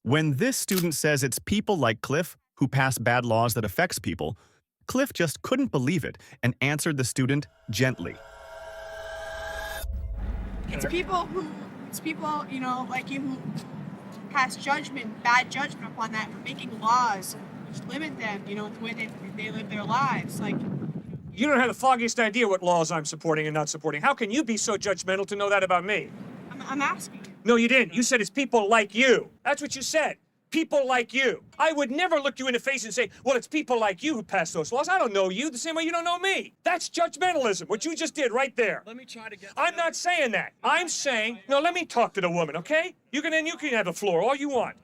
When this student says it's people like Cliffe who pass bad laws that affects people, Cliffe just couldn't believe it and answered the student gently. It's people, like you who pass judgment, bad judgment upon that for making laws which limit them, the way they live their lives. Like, you don't have the foggiest idea what laws I'm supporting and not supporting. How can you be so judgmental to know that about me? I'm asking you. No, you didn't. You said it's people like you. That's what you said. People like you. I would never look you in the face and say, well, it's people like you who pass those laws. I don't know you the same way you don't know me. That's judgmentalism, what you just did right there. Let me try to get... I'm not saying that. I'm saying, no, let me talk to the woman, okay? You can have the floor all you want.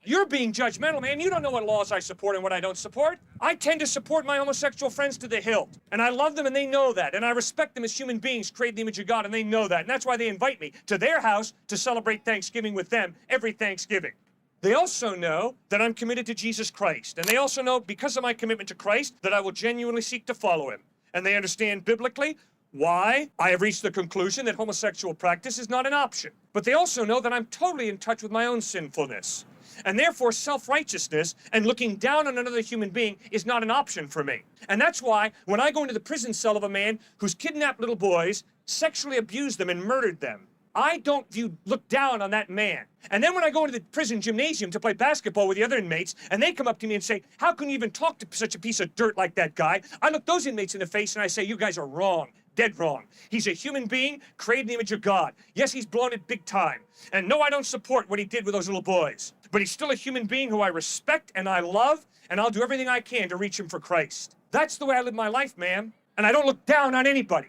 You're being judgmental, man. You don't know what laws I support and what I don't support. I tend to support my homosexual friends to the hilt. And I love them and they know that. And I respect them as human beings created in the image of God and they know that. And that's why they invite me to their house to celebrate Thanksgiving with them every Thanksgiving. They also know that I'm committed to Jesus Christ. And they also know, because of my commitment to Christ, that I will genuinely seek to follow him. And they understand biblically why I have reached the conclusion that homosexual practice is not an option. But they also know that I'm totally in touch with my own sinfulness. And therefore, self-righteousness and looking down on another human being is not an option for me. And that's why when I go into the prison cell of a man who's kidnapped little boys, sexually abused them and murdered them, I don't look down on that man. And then when I go into the prison gymnasium to play basketball with the other inmates, and they come up to me and say, how can you even talk to such a piece of dirt like that guy? I look those inmates in the face and I say, you guys are wrong. Dead wrong. He's a human being created in the image of God. Yes, he's blown it big time. And no, I don't support what he did with those little boys. But he's still a human being who I respect and I love, and I'll do everything I can to reach him for Christ. That's the way I live my life, ma'am. And I don't look down on anybody.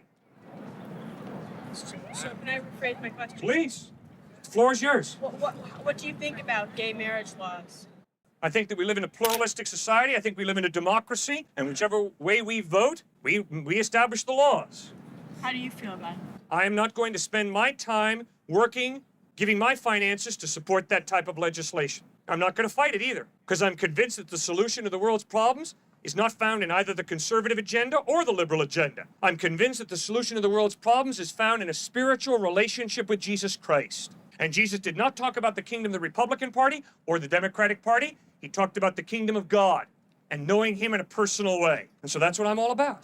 So can I rephrase my question? Please. The floor is yours. What do you think about gay marriage laws? I think that we live in a pluralistic society. I think we live in a democracy. And whichever way we vote, we establish the laws. How do you feel about it? I am not going to spend my time working, giving my finances to support that type of legislation. I'm not going to fight it either, because I'm convinced that the solution to the world's problems is not found in either the conservative agenda or the liberal agenda. I'm convinced that the solution to the world's problems is found in a spiritual relationship with Jesus Christ. And Jesus did not talk about the kingdom of the Republican Party or the Democratic Party. He talked about the kingdom of God and knowing him in a personal way. And so that's what I'm all about.